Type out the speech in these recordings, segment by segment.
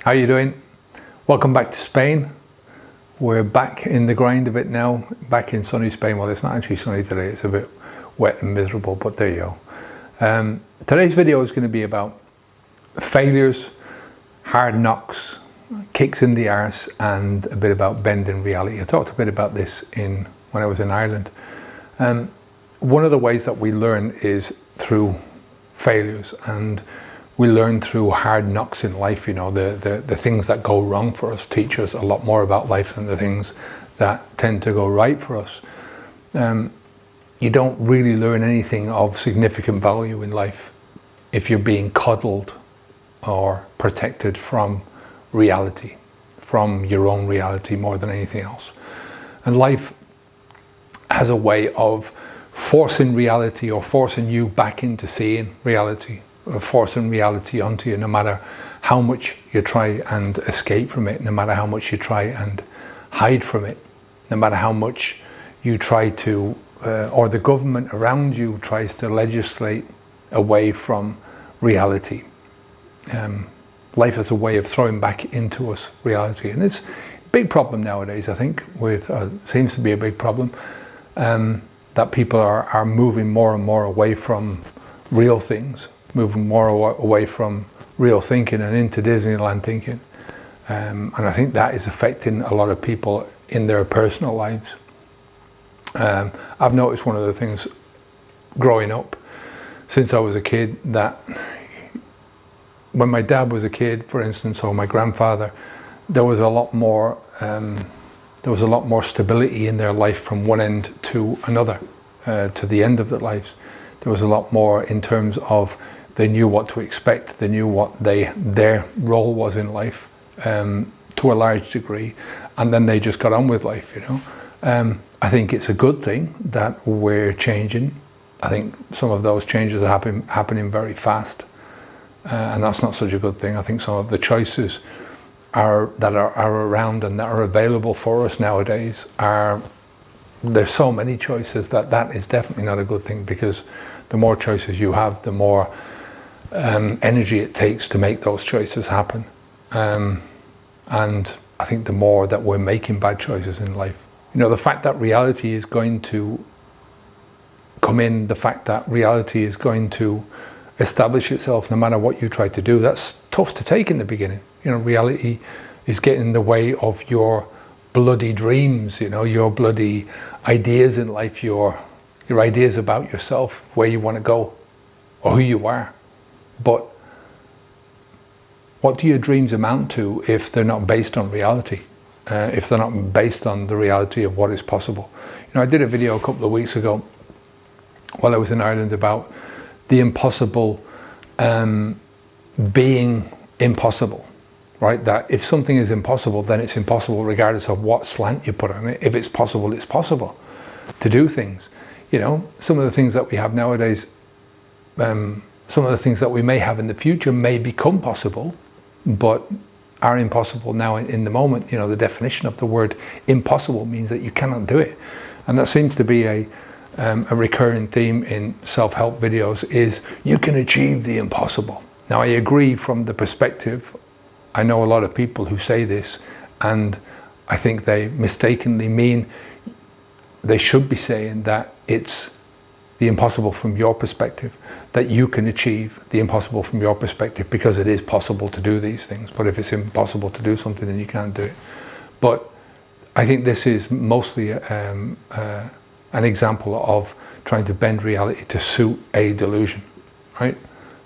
How you doing? Welcome back to Spain. We're back in the grind of it now, back in sunny Spain. Well, it's not actually sunny today, it's a bit wet and miserable, but there you go. Today's video is going to be about failures, hard knocks, kicks in the arse, and a bit about bending reality. I talked a bit about this when I was in Ireland. One of the ways that we learn is through failures, and we learn through hard knocks in life. You know, the things that go wrong for us teach us a lot more about life than the things that tend to go right for us. You don't really learn anything of significant value in life if you're being coddled or protected from reality, from your own reality more than anything else. And life has a way of forcing reality, or forcing you back into seeing reality, or forcing reality onto you, no matter how much you try and escape from it, no matter how much you try and hide from it, no matter how much you try to, or the government around you tries to legislate away from reality. Life has a way of throwing back into us reality, and it's a big problem nowadays, I think, seems to be a big problem, that people are moving more and more away from real things, moving more away from real thinking and into Disneyland thinking. And I think that is affecting a lot of people in their personal lives. I've noticed one of the things growing up since I was a kid, that when my dad was a kid, for instance, or my grandfather, there was a lot more stability in their life from one end to another, to the end of their lives. There was a lot more in terms of they knew what to expect, they knew what their role was in life, to a large degree, and then they just got on with life, you know. I think it's a good thing that we're changing. I think some of those changes are happening very fast, and that's not such a good thing. I think some of the choices that are around and that are available for us nowadays there's so many choices that is definitely not a good thing, because the more choices you have, the more energy it takes to make those choices happen. And I think the more that we're making bad choices in life, you know, the fact that reality is going to come in, the fact that reality is going to establish itself no matter what you try to do, that's tough to take in the beginning. You know, reality is getting in the way of your bloody dreams, you know, your bloody ideas in life, your ideas about yourself, where you want to go or who you are. But what do your dreams amount to if they're not based on reality? If they're not based on the reality of what is possible? You know, I did a video a couple of weeks ago while I was in Ireland about the impossible being impossible, right? That if something is impossible, then it's impossible regardless of what slant you put on it. If it's possible to do things. You know, some of the things that we have nowadays, some of the things that we may have in the future may become possible, but are impossible now in the moment. You know, the definition of the word impossible means that you cannot do it. And that seems to be a recurring theme in self-help videos, is you can achieve the impossible. Now, I agree from the perspective, I know a lot of people who say this, and I think they mistakenly mean, they should be saying that it's the impossible from your perspective, that you can achieve the impossible from your perspective, because it is possible to do these things. But if it's impossible to do something, then you can't do it. But I think this is mostly an example of trying to bend reality to suit a delusion, right?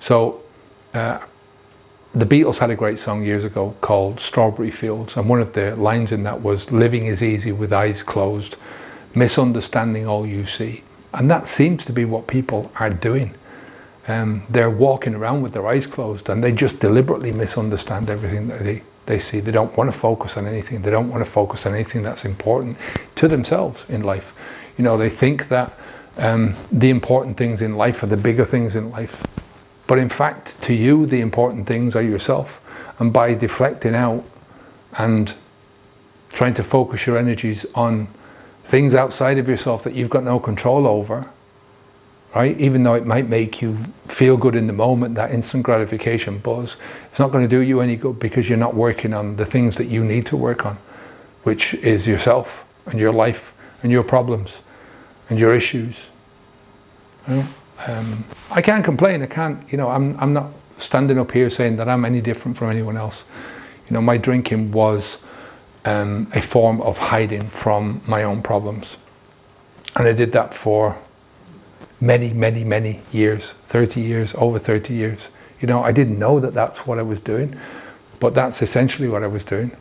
So the Beatles had a great song years ago called Strawberry Fields, and one of the lines in that was, living is easy with eyes closed, misunderstanding all you see. And that seems to be what people are doing. They're walking around with their eyes closed, and they just deliberately misunderstand everything that they see. They don't want to focus on anything. They don't want to focus on anything that's important to themselves in life. You know, they think that the important things in life are the bigger things in life. But in fact, to you, the important things are yourself. And by deflecting out and trying to focus your energies on things outside of yourself that you've got no control over, right? Even though it might make you feel good in the moment, that instant gratification buzz, it's not going to do you any good because you're not working on the things that you need to work on, which is yourself and your life and your problems and your issues. You know? I can't complain. I can't, I'm not standing up here saying that I'm any different from anyone else. My drinking was a form of hiding from my own problems. And I did that for many, many, many years, 30 years, over 30 years. I didn't know that that's what I was doing, but that's essentially what I was doing.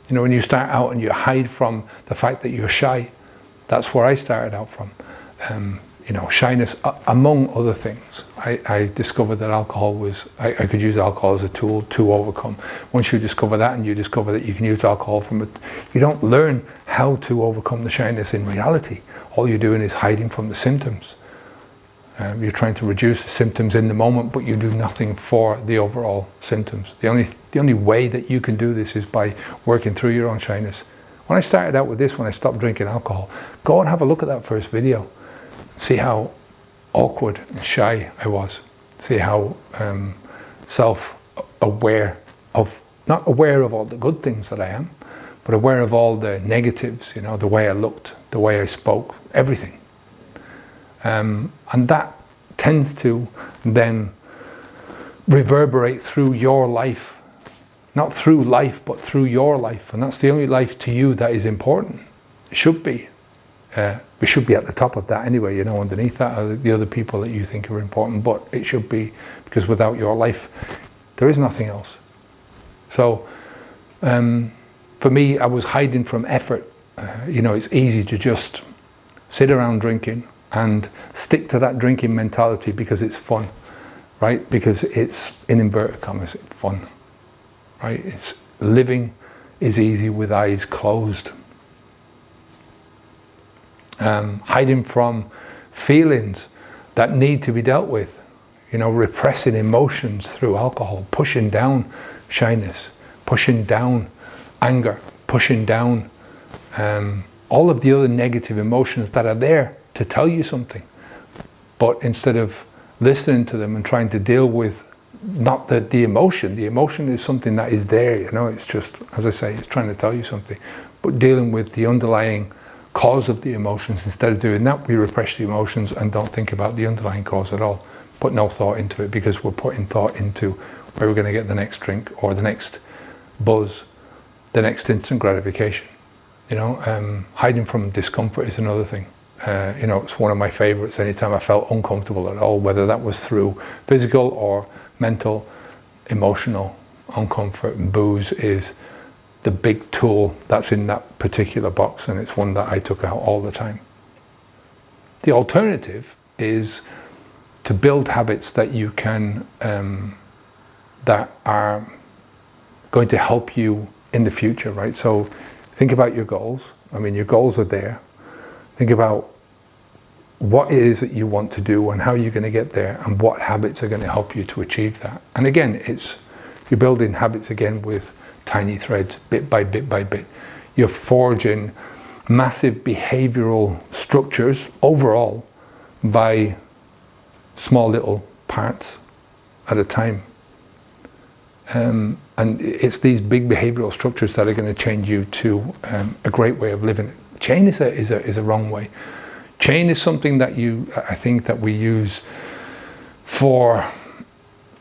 When you start out and you hide from the fact that you're shy, that's where I started out from. Shyness, among other things. I discovered that alcohol was, I could use alcohol as a tool to overcome. Once you discover that and you discover that you can use alcohol from it, you don't learn how to overcome the shyness in reality. All you're doing is hiding from the symptoms. You're trying to reduce the symptoms in the moment, but you do nothing for the overall symptoms. The only way that you can do this is by working through your own shyness. When I started out with this, when I stopped drinking alcohol, go and have a look at that first video. See how awkward and shy I was. See how self-aware of, not aware of all the good things that I am, but aware of all the negatives, the way I looked, the way I spoke, everything. And that tends to then reverberate through your life. Not through life, but through your life. And that's the only life to you that is important. It should be. We should be at the top of that anyway, underneath that are the other people that you think are important, but it should be, because without your life, there is nothing else. So, for me, I was hiding from effort. It's easy to just sit around drinking and stick to that drinking mentality because it's fun, right? Because it's, in inverted commas, fun, right? It's living is easy with eyes closed. Hiding from feelings that need to be dealt with, repressing emotions through alcohol, pushing down shyness, pushing down anger, pushing down all of the other negative emotions that are there to tell you something. But instead of listening to them and trying to deal with not the emotion is something that is there, it's just, as I say, it's trying to tell you something, but dealing with the underlying cause of the emotions. Instead of doing that, we repress the emotions and don't think about the underlying cause at all. Put no thought into it, because we're putting thought into where we're going to get the next drink or the next buzz, the next instant gratification. Hiding from discomfort is another thing. It's one of my favorites. Anytime I felt uncomfortable at all, whether that was through physical or mental, emotional uncomfort, and booze is the big tool that's in that particular box, and it's one that I took out all the time. The alternative is to build habits that you can, that are going to help you in the future, right? So think about your goals. Your goals are there. Think about what it is that you want to do and how you're going to get there, and what habits are going to help you to achieve that. And again, you're building habits again with tiny threads, bit by bit by bit. You're forging massive behavioral structures overall by small little parts at a time. And it's these big behavioral structures that are going to change you to a great way of living. Chain is a wrong way. Chain is something that I think that we use for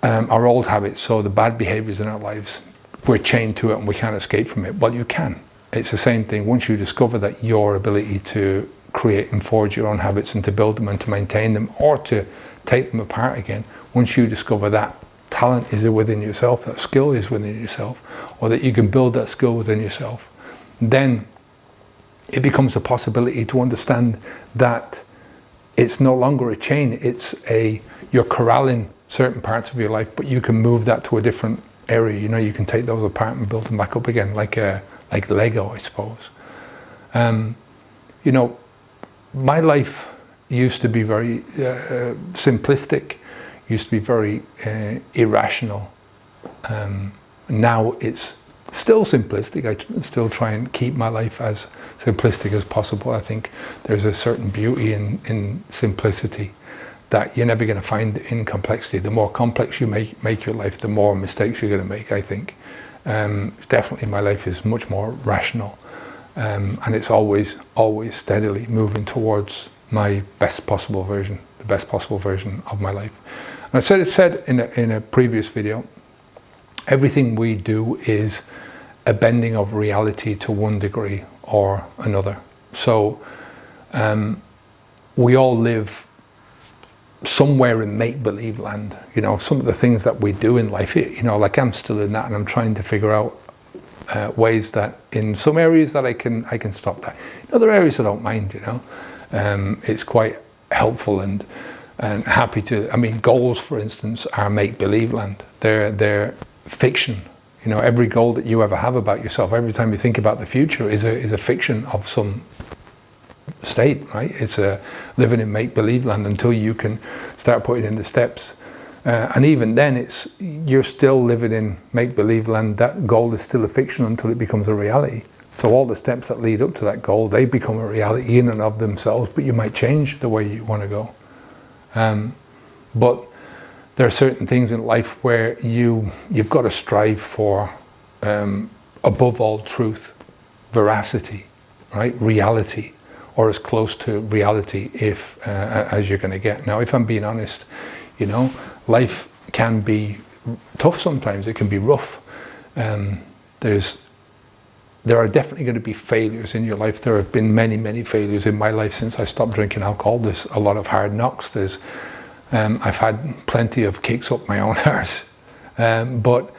our old habits, so the bad behaviors in our lives. We're chained to it and we can't escape from it. Well, you can. It's the same thing. Once you discover that your ability to create and forge your own habits and to build them and to maintain them, or to take them apart again, once you discover that talent is within yourself, that skill is within yourself, or that you can build that skill within yourself, then it becomes a possibility to understand that it's no longer a chain. You're corralling certain parts of your life, but you can move that to a different area. You can take those apart and build them back up again, like Lego, I suppose. My life used to be very simplistic, used to be very irrational. Now it's still simplistic. I still try and keep my life as simplistic as possible. I think there's a certain beauty in simplicity that you're never going to find in complexity. The more complex you make your life, the more mistakes you're going to make, I think. Definitely my life is much more rational, and it's always steadily moving towards my best possible version, the best possible version of my life. And I said in a previous video, everything we do is a bending of reality to one degree or another. So we all live somewhere in make-believe land. You know, some of the things that we do in life, you know, like I'm still in that, and I'm trying to figure out ways that in some areas that I can stop that. In other areas I don't mind, you know. It's quite helpful and happy to, I mean, goals, for instance, are make-believe land. They're fiction. You know, every goal that you ever have about yourself, every time you think about the future, is a fiction of some state, right? It's a living in make-believe land until you can start putting in the steps. And even then, you're still living in make-believe land. That goal is still a fiction until it becomes a reality. So all the steps that lead up to that goal, they become a reality in and of themselves, but you might change the way you want to go. But there are certain things in life where you've got to strive for, above all, truth, veracity, right? Reality, or as close to reality as you're going to get. Now, if I'm being honest, you know, life can be tough sometimes. It can be rough. There are definitely going to be failures in your life. There have been many failures in my life since I stopped drinking alcohol. There's a lot of hard knocks. I've had plenty of kicks up my own arse. But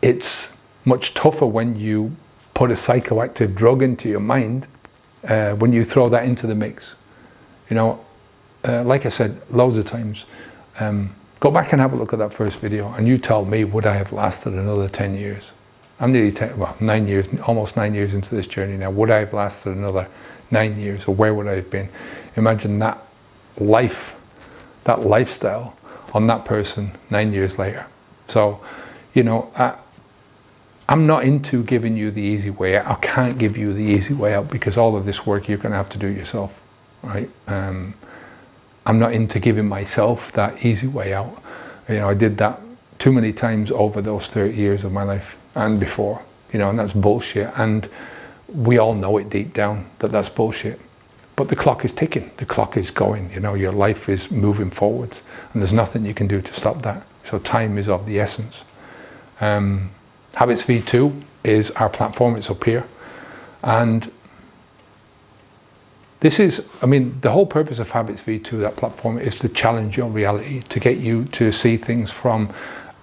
it's much tougher when you put a psychoactive drug into your mind, when you throw that into the mix. You know, like I said loads of times, go back and have a look at that first video and you tell me, would I have lasted another 10 years? I'm nearly 9 years, almost 9 years into this journey now. Would I have lasted another 9 years, or where would I have been? Imagine that life, that lifestyle on that person 9 years later. So, you know, I'm not into giving you the easy way out. I can't give you the easy way out, because all of this work you're going to have to do yourself, right? I'm not into giving myself that easy way out. You know, I did that too many times over those 30 years of my life and before, you know, and that's bullshit. And we all know it deep down that that's bullshit. But the clock is ticking, the clock is going, you know, your life is moving forwards, and there's nothing you can do to stop that. So time is of the essence. Habits V2 is our platform, it's up here. And this is, I mean, the whole purpose of Habits V2, that platform, is to challenge your reality, to get you to see things from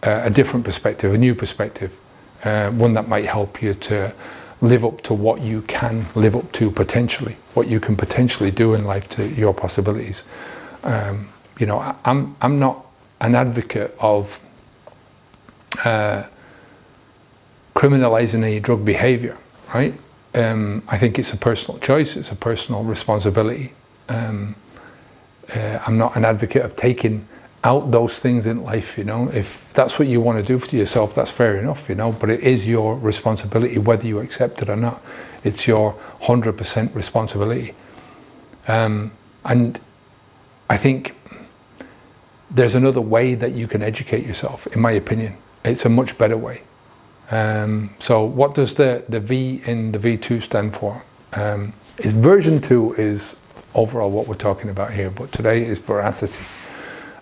a different perspective, a new perspective, one that might help you to live up to what you can live up to potentially, what you can potentially do in life, to your possibilities. You know, I'm not an advocate of criminalizing any drug behavior, right? I think it's a personal choice, it's a personal responsibility. I'm not an advocate of taking out those things in life, you know. If that's what you want to do for yourself, that's fair enough, you know, but it is your responsibility whether you accept it or not. It's your 100% responsibility. And I think there's another way that you can educate yourself, in my opinion. It's a much better way. So what does the V in the V2 stand for? Is version 2 is overall what we're talking about here, but today is veracity.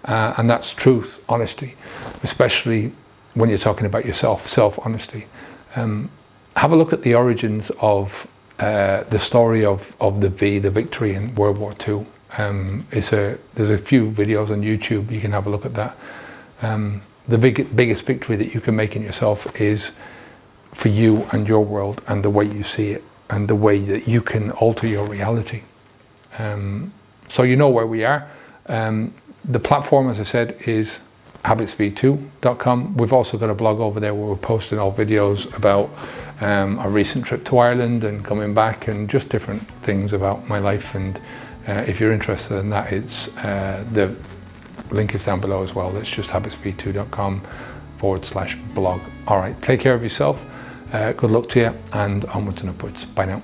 And that's truth, honesty, especially when you're talking about yourself, self-honesty. Have a look at the origins of the story of the V, the victory in World War II. There's a few videos on YouTube, you can have a look at that. The biggest victory that you can make in yourself is for you and your world and the way you see it and the way that you can alter your reality. So you know where we are. The platform, as I said, is habitsv2.com. We've also got a blog over there where we're posting all videos about our recent trip to Ireland and coming back, and just different things about my life. And if you're interested in that, it's the link is down below as well. That's just habitsv2.com/blog. All right, take care of yourself. Good luck to you, and onwards and upwards. Bye now.